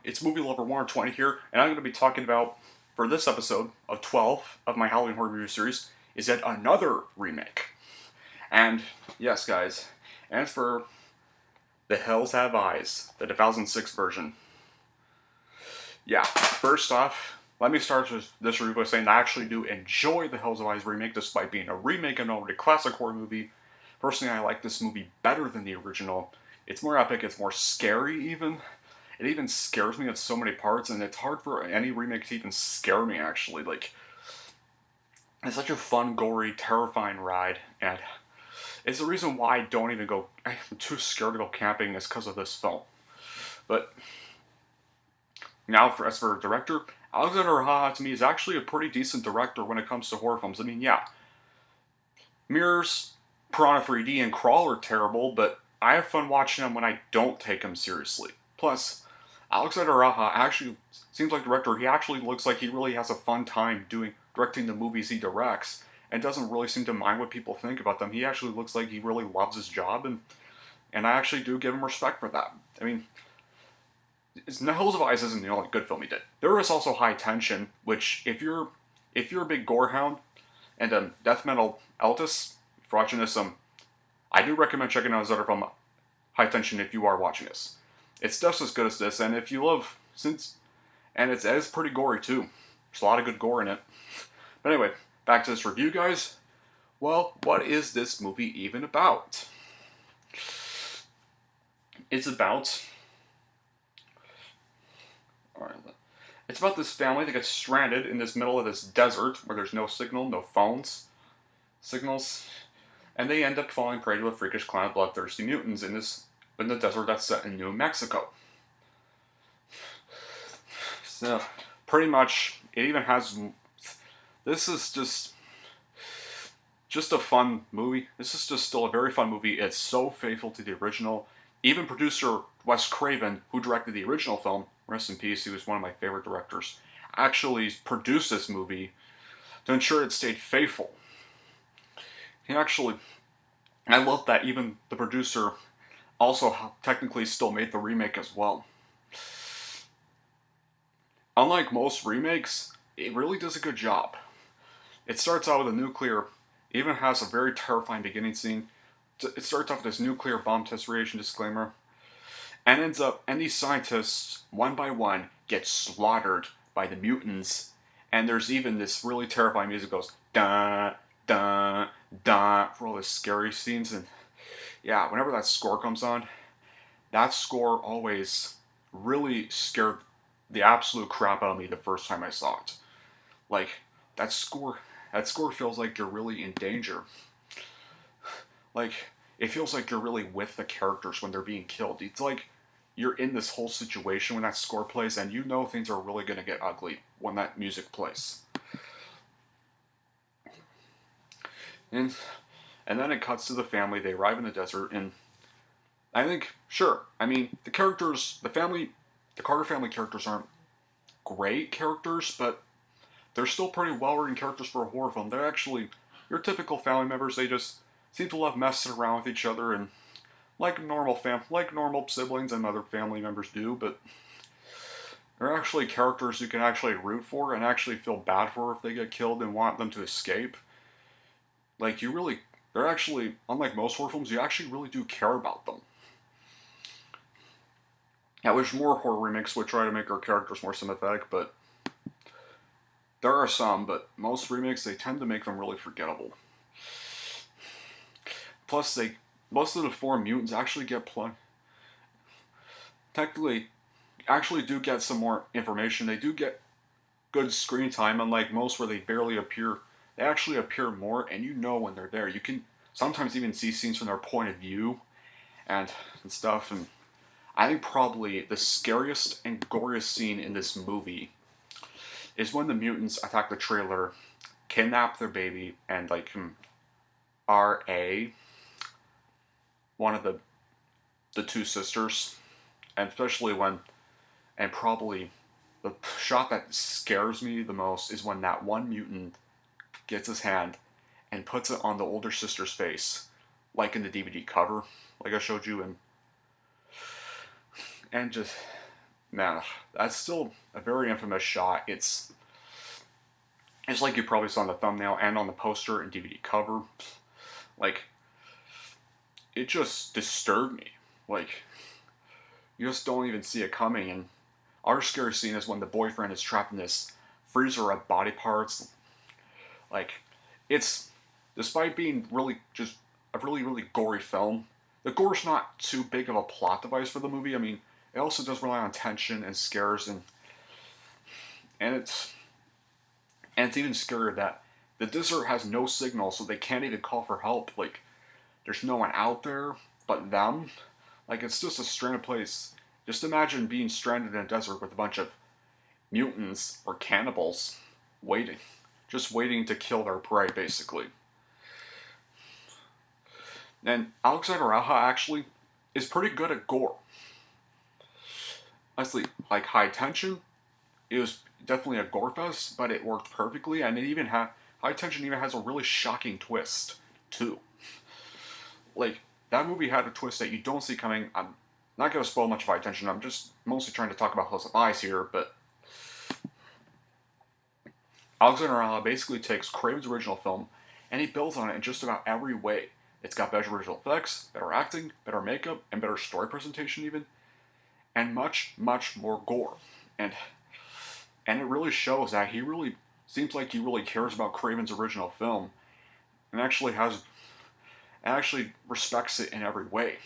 It's Movie Lover 120 here, and I'm going to be talking about, for this episode of 12 of my Halloween horror review series, is yet another remake. And, yes guys, and for The Hills Have Eyes, the 2006 version. Yeah, first off, let me start this review by saying I actually do enjoy The Hills Have Eyes remake, despite being a remake of an already classic horror movie. Personally, I like this movie better than the original. It's more epic, it's more scary even. It even scares me at so many parts, and it's hard for any remake to even scare me, actually. Like, it's such a fun, gory, terrifying ride, and it's the reason why I don't even go, I'm too scared to go camping is because of this film. But, now, as for director, Alexander Aja, to me, is actually a pretty decent director when it comes to horror films. I mean, yeah, Mirrors, Piranha 3D, and Crawl are terrible, but I have fun watching them when I don't take them seriously. Plus, Alexander Aja actually seems like a director. He actually looks like he really has a fun time directing the movies he directs, and doesn't really seem to mind what people think about them. He actually looks like he really loves his job, and I actually do give him respect for that. I mean, The Hills of Eyes isn't the only good film he did. There is also High Tension, which if you're a big gore hound and death metal elitist, if you're watching this, I do recommend checking out his other film, High Tension, if you are watching this. It's just as good as this, and if you love, and it's pretty gory too. There's a lot of good gore in it. But anyway, back to this review, guys. Well, what is this movie even about? It's about this family that gets stranded in this middle of this desert where there's no signal, no signals, and they end up falling prey to a freakish clan of bloodthirsty mutants in the desert that's set in New Mexico. So, pretty much, it even has. This is just a fun movie. This is just still a very fun movie. It's so faithful to the original. Even producer Wes Craven, who directed the original film, rest in peace, he was one of my favorite directors, actually produced this movie to ensure it stayed faithful. I love that even the producer also technically still made the remake as well. Unlike most remakes, it really does a good job. It starts out with even has a very terrifying beginning scene. It starts off with this nuclear bomb test radiation disclaimer, and these scientists, one by one, get slaughtered by the mutants, and there's even this really terrifying music that goes, da, da, da, for all the scary scenes, and yeah, whenever that score comes on, that score always really scared the absolute crap out of me the first time I saw it. Like, that score feels like you're really in danger. Like, it feels like you're really with the characters when they're being killed. It's like you're in this whole situation when that score plays, and you know things are really going to get ugly when that music plays. And then it cuts to the family. They arrive in the desert, and I think, sure, I mean, the Carter family characters aren't great characters, but they're still pretty well-written characters for a horror film. They're actually your typical family members. They just seem to love messing around with each other, and like normal siblings and other family members do, but they're actually characters you can actually root for and actually feel bad for if they get killed and want them to escape. Like, they're actually, unlike most horror films, you actually really do care about them. I wish more horror remakes would try to make our characters more sympathetic, but there are some, but most remakes, they tend to make them really forgettable. Plus, most of the four mutants actually technically, actually do get some more information. They do get good screen time, unlike most where they barely appear. They actually appear more, and you know when they're there. You can sometimes even see scenes from their point of view and stuff, and I think probably the scariest and goriest scene in this movie is when the mutants attack the trailer, kidnap their baby, and R.A., one of the two sisters, and probably the shot that scares me the most is when that one mutant gets his hand and puts it on the older sister's face, like in the DVD cover, like I showed you, and man, that's still a very infamous shot. It's like you probably saw in the thumbnail and on the poster and DVD cover. Like, it just disturbed me. Like, you just don't even see it coming. And our scary scene is when the boyfriend is trapped in this freezer of body parts. Like, it's, despite being really just a really, really gory film, the gore's not too big of a plot device for the movie. I mean, it also does rely on tension and scares, and it's even scarier that the desert has no signal, so they can't even call for help. Like, there's no one out there but them. Like, it's just a stranded place. Just imagine being stranded in a desert with a bunch of mutants or cannibals waiting. Just waiting to kill their prey, basically. And Alexander Aja actually is pretty good at gore. Honestly, like High Tension, it was definitely a gore fest, but it worked perfectly, and it even had High Tension even has a really shocking twist too. Like, that movie had a twist that you don't see coming. I'm not gonna spoil much of High Tension. I'm just mostly trying to talk about Hills of Eyes here, but Alexander Aja basically takes Craven's original film and he builds on it in just about every way. It's got better visual effects, better acting, better makeup, and better story presentation even, and much, much more gore. And and it really shows that he really seems like he really cares about Craven's original film and actually respects it in every way.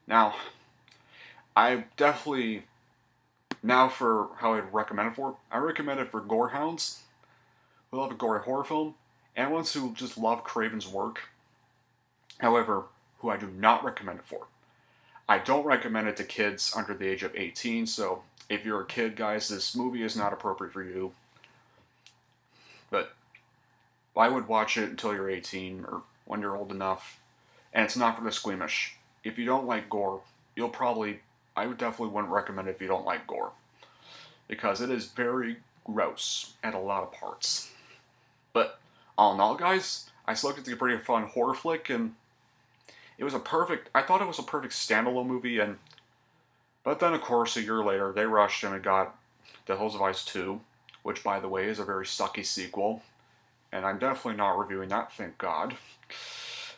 Now, I definitely now for how I'd recommend it for. I recommend it for gorehounds who love a gory horror film and ones who just love Craven's work. However, who I do not recommend it for. I don't recommend it to kids under the age of 18, so if you're a kid, guys, this movie is not appropriate for you. But I would watch it until you're 18 or when you're old enough. And it's not for the squeamish. If you don't like gore, I would definitely wouldn't recommend it if you don't like gore. Because it is very gross at a lot of parts. But all in all, guys, I selected to be a pretty fun horror flick, and I thought it was a perfect standalone movie, but then of course a year later they rushed and got The Hills of Ice 2, which by the way is a very sucky sequel, and I'm definitely not reviewing that, thank God.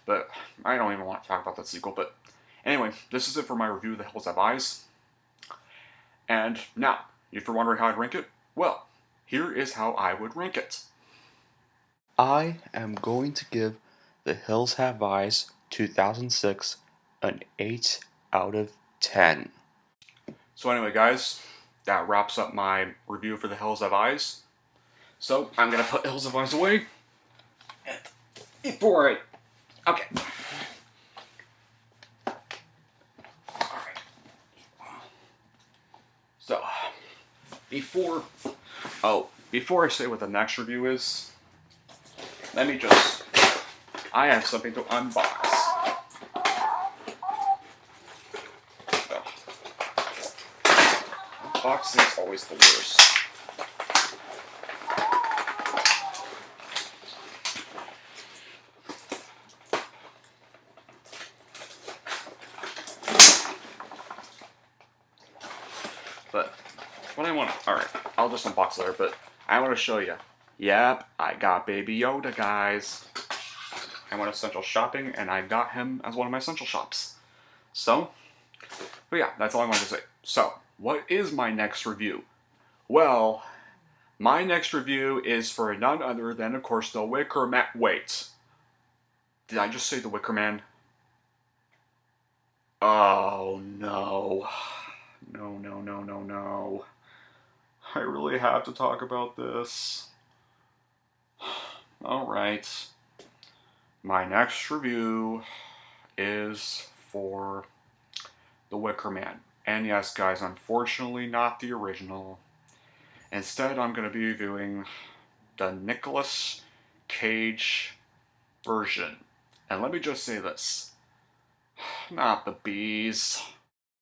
But I don't even want to talk about that sequel, but anyway, this is it for my review of The Hills Have Eyes. And now, if you're wondering how I'd rank it, well, here is how I would rank it. I am going to give The Hills Have Eyes 2006 an 8 out of 10. So anyway, guys, that wraps up my review for The Hills Have Eyes. So I'm gonna put Hills Have Eyes away. Before I... Okay. Alright. So, before I say what the next review is, I have something to unbox. So, unboxing is always the worst. But what I want to... Alright, I'll just unbox later, but I want to show you. Yep, I got Baby Yoda, guys. I went essential shopping, and I got him as one of my essential shops. So, but yeah, that's all I wanted to say. So, what is my next review? Well, my next review is for none other than, of course, The Wicker Man. Wait. Did I just say The Wicker Man? Oh, no. No. I really have to talk about this. Alright. My next review is for The Wicker Man. And yes, guys, unfortunately not the original. Instead, I'm going to be reviewing the Nicolas Cage version. And let me just say this. Not the bees.